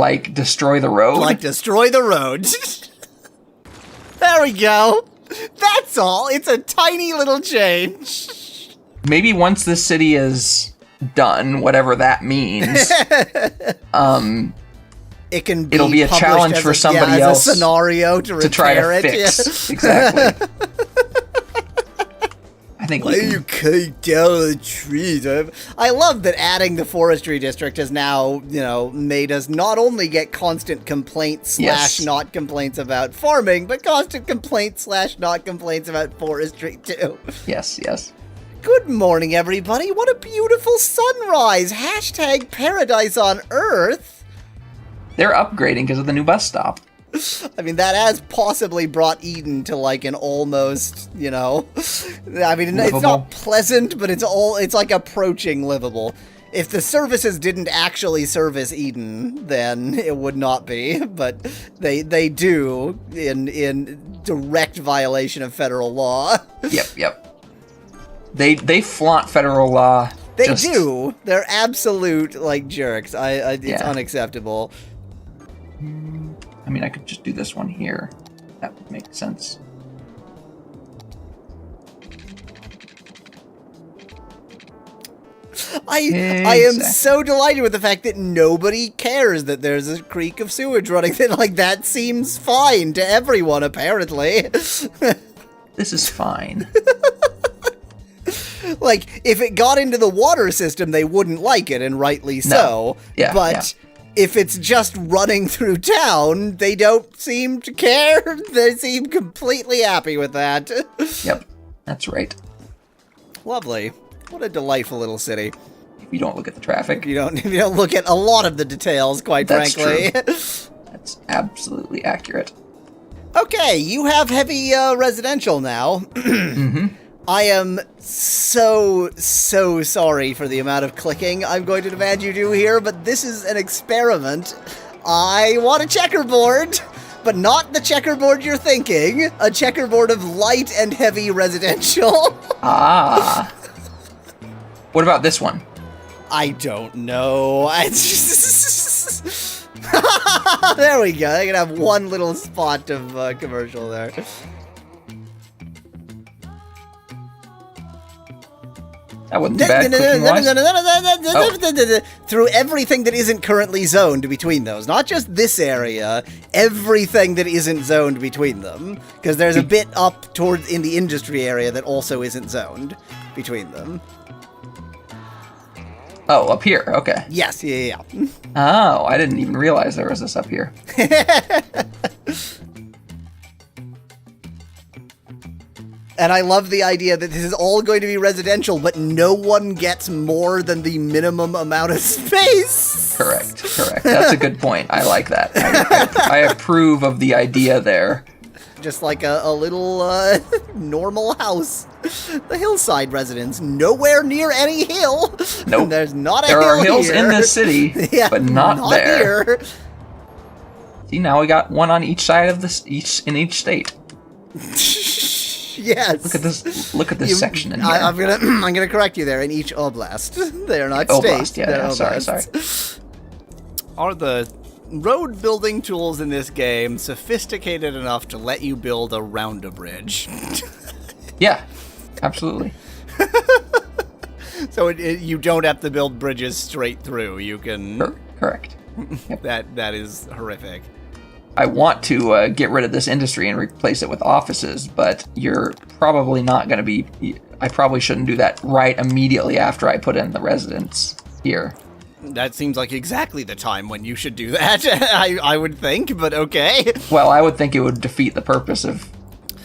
Like destroy the road? Like destroy the road. There we go. That's all. It's a tiny little change. Maybe once this city is done, whatever that means, it'll be a challenge for somebody else as a scenario to try to fix. Yeah. Exactly. I think why you cut down the trees? I love that adding the forestry district has now, made us not only get constant complaints / not complaints about farming, but constant complaints / not complaints about forestry too. Yes. Good morning, everybody. What a beautiful sunrise. # paradise on Earth. They're upgrading because of the new bus stop. I mean, that has possibly brought Eden to like an almost, I mean, livable. It's not pleasant, but it's like approaching livable. If the services didn't actually service Eden, then it would not be, but they do in direct violation of federal law. Yep. They flaunt federal law. They do. They're absolute like jerks. It's unacceptable. I mean, I could just do this one here. That would make sense. I am so delighted with the fact that nobody cares that there's a creek of sewage running. That seems fine to everyone, apparently. This is fine. If it got into the water system, they wouldn't like it, and rightly so. Yeah, but if it's just running through town, they don't seem to care. They seem completely happy with that. Yep, that's right. Lovely. What a delightful little city. If you don't look at the traffic. If you don't look at a lot of the details, quite frankly. True. That's absolutely accurate. Okay, you have heavy residential now. Mm-hmm. I am so sorry for the amount of clicking I'm going to demand you do here, but this is an experiment. I want a checkerboard, but not the checkerboard you're thinking. A checkerboard of light and heavy residential. Ah. What about this one? I don't know. There we go. I can have one little spot of commercial there. That wasn't bad. Through everything that isn't currently zoned between those. Not just this area, everything that isn't zoned between them. Because there's a bit up towards in the industry area that also isn't zoned between them. Oh, up here. Okay. Yes, yeah. Oh, I didn't even realize there was this up here. And I love the idea that this is all going to be residential, but no one gets more than the minimum amount of space. Correct. That's a good point. I like that. I approve of the idea there. Just like a little normal house. The hillside residence, nowhere near any hill. Nope. There's not a hill. There are hills here. in this city, but not there. Here. See, now we got one on each side of in each state. Yes. Look at this section in here. I'm gonna correct you there. In each oblast, they are not oblast, states. Yeah. Sorry. Are the road building tools in this game sophisticated enough to let you build around a bridge? Yeah, absolutely. So you don't have to build bridges straight through. You can. Correct. Yep. That is horrific. I want to get rid of this industry and replace it with offices, but you're probably not going to be... I probably shouldn't do that right immediately after I put in the residents here. That seems like exactly the time when you should do that, I would think, but okay. Well, I would think it would defeat the purpose of...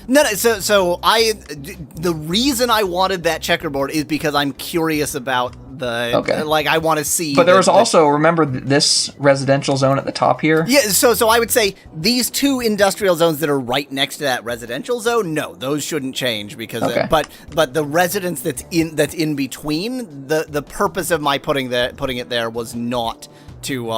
No, the reason I wanted that checkerboard is because I'm curious about I want to see. But there was also, remember this residential zone at the top here? Yeah, so I would say these two industrial zones that are right next to that residential zone, no, those shouldn't change because, but the residence that's in between, the purpose of my putting it there was not to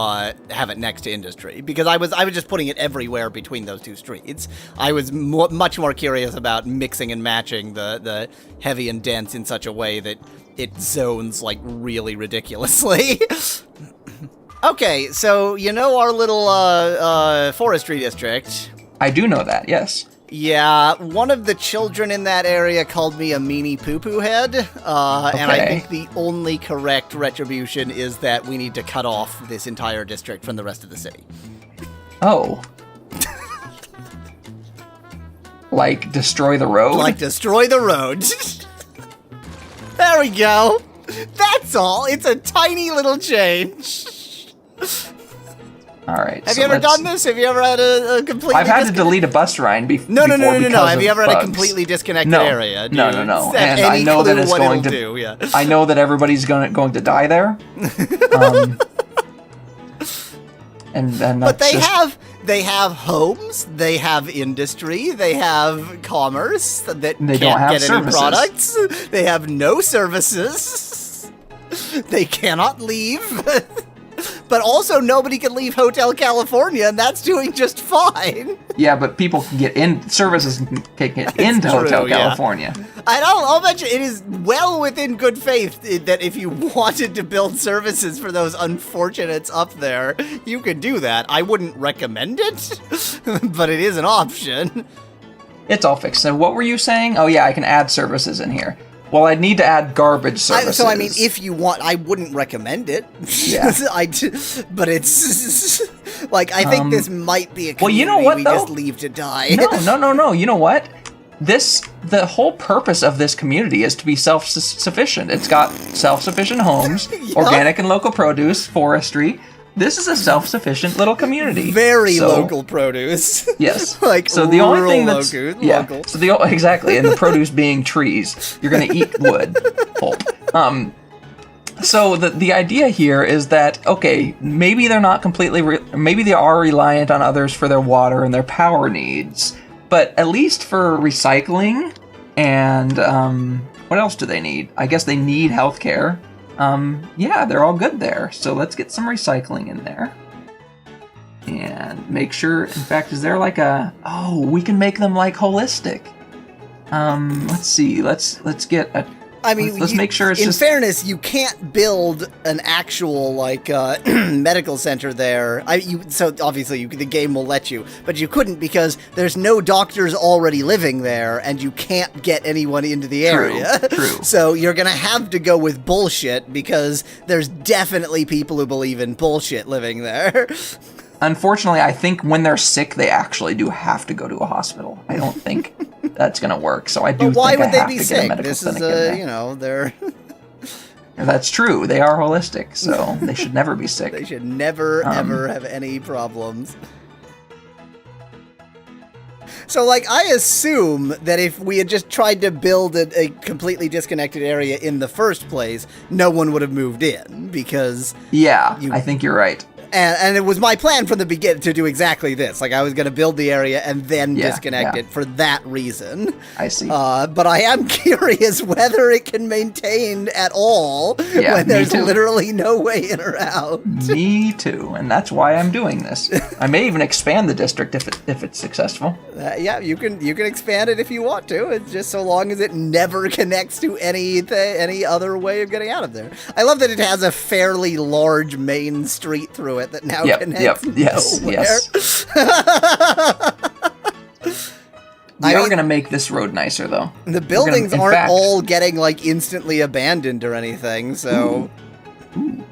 have it next to industry, because I was just putting it everywhere between those two streets. I was much more curious about mixing and matching the heavy and dense in such a way that it zones like really ridiculously. Okay, so you know our little forestry district? I do know that, yes. Yeah, one of the children in that area called me a meanie poo-poo head, and I think the only correct retribution is that we need to cut off this entire district from the rest of the city. Oh. Like, destroy the road? Like, destroy the road. There we go. That's all. It's a tiny little change. All right. Have you ever done this? Have you ever had a completely... I've had to delete a bus ride before. No. Have you ever had a completely disconnected area? No. And I know that it's going to... do, yeah. I know that everybody's going to die there. And but they have homes, they have industry, they have commerce that they can't don't have get services. Any products. They have no services. They cannot leave. But also nobody can leave Hotel California, and that's doing just fine. Yeah, but people can get in, services can get into Hotel California. I'll bet you it is well within good faith that if you wanted to build services for those unfortunates up there, you could do that. I wouldn't recommend it, but it is an option. It's all fixed. So what were you saying? Oh yeah, I can add services in here. Well, I'd need to add garbage services. So, I mean, if you want, I wouldn't recommend it. Yeah. But it's, like, I think this might be a community you know what, we though? just leave to die. No. You know what? The whole purpose of this community is to be self-sufficient. It's got self-sufficient homes, organic and local produce, forestry. This is a self-sufficient little community. Very local produce. Yes. Like so the only thing that's local. So exactly, and the produce being trees. You're going to eat wood pulp. So the idea here is that maybe they're not completely maybe they are reliant on others for their water and their power needs, but at least for recycling and what else do they need? I guess they need healthcare. Yeah, they're all good there. So let's get some recycling in there. And make sure, in fact, is there like we can make them like holistic. Let's see, let's get a... let's make sure it's in fairness, you can't build an actual medical center there. So obviously the game will let you, but you couldn't because there's no doctors already living there, and you can't get anyone into the area. True. So you're gonna have to go with bullshit because there's definitely people who believe in bullshit living there. Unfortunately, I think when they're sick, they actually do have to go to a hospital. I don't think that's going to work. So I do think I have to get a medical clinic in there. They're... That's true. They are holistic, so they should never be sick. They should never, ever have any problems. So, I assume that if we had just tried to build a completely disconnected area in the first place, no one would have moved in, because... Yeah, I think you're right. And it was my plan from the beginning to do exactly this. I was going to build the area and then disconnect it for that reason. I see. But I am curious whether it can maintain at all when there's literally no way in or out. Me too, and that's why I'm doing this. I may even expand the district if it's successful. You can expand it if you want to. It's just so long as it never connects to any other way of getting out of there. I love that it has a fairly large main street through it that now connects nowhere. Yes. We are going to make this road nicer, though. The buildings aren't all getting, instantly abandoned or anything, so... Ooh.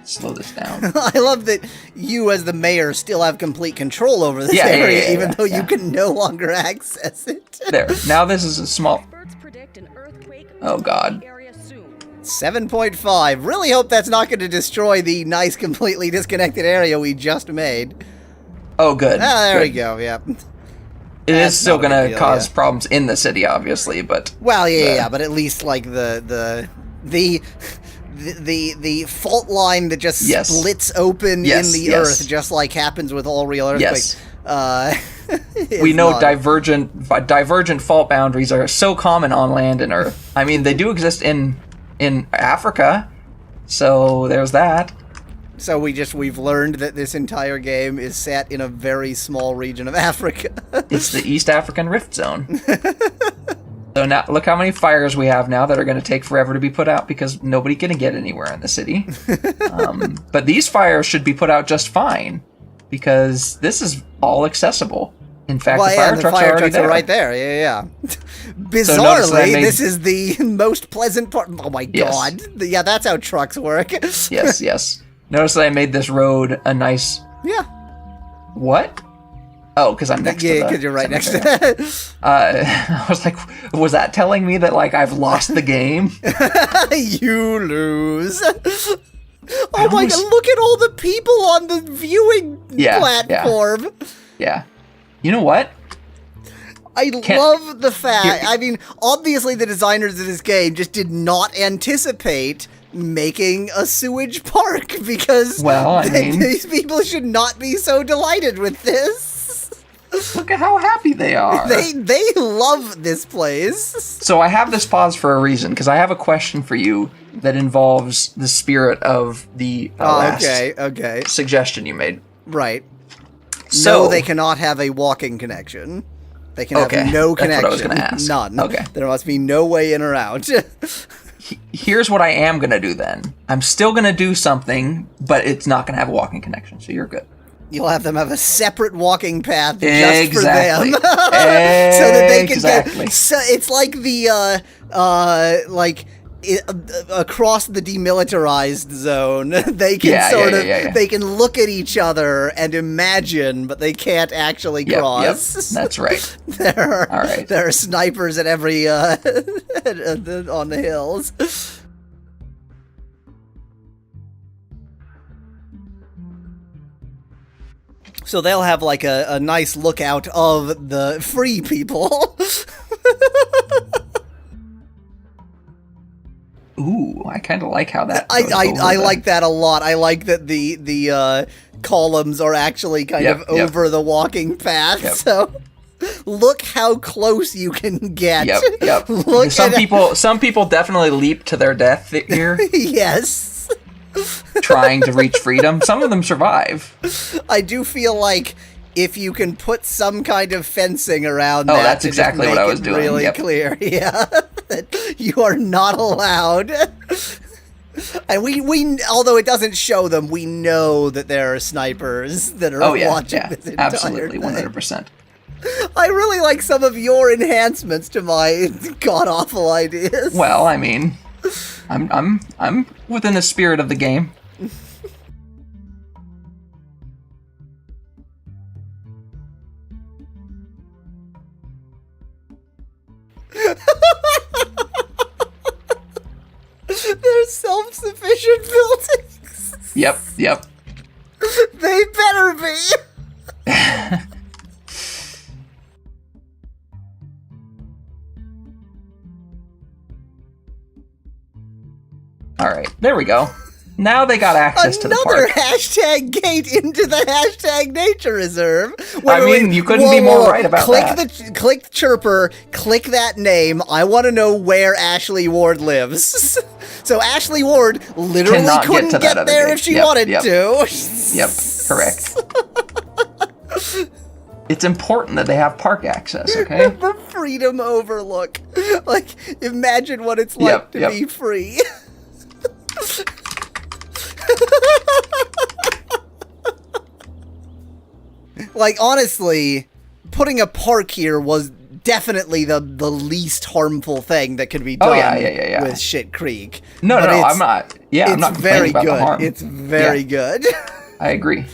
Slow this down. I love that you, as the mayor, still have complete control over this area, even though you can no longer access it. There. Now this is a small... Oh, God. 7.5. Really hope that's not going to destroy the nice, completely disconnected area we just made. Oh, good. There we go, yeah. It is still going to cause problems in the city, obviously, but... Well, but at least, the fault line that just splits open in the earth, just like happens with all real earthquakes. We know divergent fault boundaries are so common on land and earth. I mean, they do exist in Africa, so there's that. So we've learned that this entire game is set in a very small region of Africa. It's the East African Rift Zone. So now, look how many fires we have now that are going to take forever to be put out because nobody can get anywhere in the city. But these fires should be put out just fine because this is all accessible. In fact, the fire trucks are already there. Right there. Yeah. Bizarrely, this is the most pleasant part. Oh my god. Yeah, that's how trucks work. Yes. Notice that I made this road a nice... Yeah. What? Oh, because I'm next to Yeah, because you're right next to that. I was like, was that telling me that, like, I've lost the game? You lose. Oh my god, look at all the people on the viewing platform. Yeah. You know what? I love the fact, I mean, obviously the designers of this game just did not anticipate making a sewage park because these people should not be so delighted with this. Look at how happy they are. They love this place. So I have this pause for a reason, because I have a question for you that involves the spirit of the last suggestion you made. Right. So they cannot have a walking connection. They can have no connection. That's what I was going to ask. None. Okay. There must be no way in or out. Here's what I am going to do then. I'm still going to do something, but it's not going to have a walking connection, so you're good. You'll have them have a separate walking path just for them. So that they can get... So it's like the, across the demilitarized zone, they can they can look at each other and imagine, but they can't actually cross. Yep. That's right. There are snipers at every on the hills. So they'll have like a nice lookout of the free people. Ooh, I kind of like how that. I like that a lot. I like that the columns are actually kind of over the walking path. Yep. So look how close you can get. Yep. Some people definitely leap to their death here. Yes. Trying to reach freedom. Some of them survive. I do feel like if you can put some kind of fencing around that, that's exactly what I was doing. Really clear, that you are not allowed. And we although it doesn't show them, we know that there are snipers that are watching this entire absolutely, thing. 100%. I really like some of your enhancements to my god awful ideas. Well, I mean, I'm within the spirit of the game. They're self-sufficient buildings. Yep. They better be. All right, there we go. Now they got access to the park. Another hashtag gate into the hashtag nature reserve. You couldn't be more right about that. Click the chirper, click that name. I want to know where Ashley Ward lives. So Ashley Ward literally couldn't get there if she wanted to. Yep, correct. It's important that they have park access, okay? The freedom overlook. Like, imagine what it's like to be free. Like, honestly, putting a park here was definitely the least harmful thing that could be done with Shit Creek. No, I'm not. Yeah, I'm not complaining about the harm. It's very good. I agree.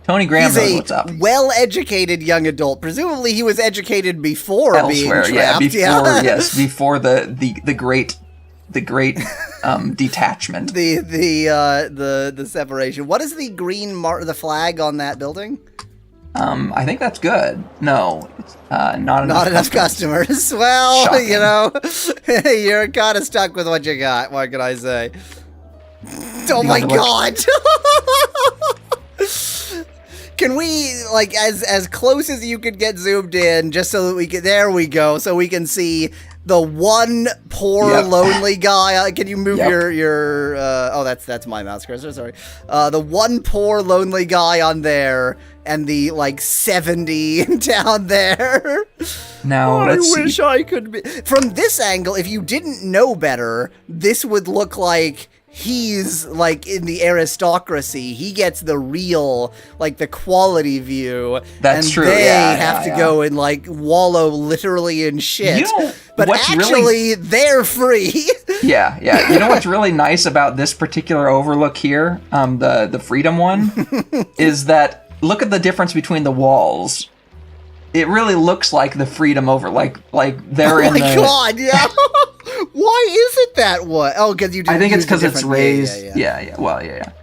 Tony Graham knows what's up. He's a well-educated young adult. Presumably, he was educated before being trapped. Before the great detachment. The separation. What is the green the flag on that building? I think that's good. No, it's not enough customers. Well, shocking. You're kind of stuck with what you got. What can I say? Oh my god! Can we, as close as you could get zoomed in, just so that we can... There we go. So we can see the one poor lonely guy. Can you move your oh, that's my mouse cursor, sorry. The one poor lonely guy on there, and the like 70 down there. Now I let's wish I could be. From this angle, if you didn't know better, this would look like he's like in the aristocracy. He gets the real, like the quality view. That's and true. They yeah, have to go and like wallow literally in shit. You know, but actually, they're free. Yeah. You know what's really nice about this particular overlook here, the freedom one, is that look at the difference between the walls. It really looks like the freedom over, like they're in the... Oh my god, yeah. Why is it that way? Oh, because you did. I think it's because it's raised. Yeah. Well, yeah.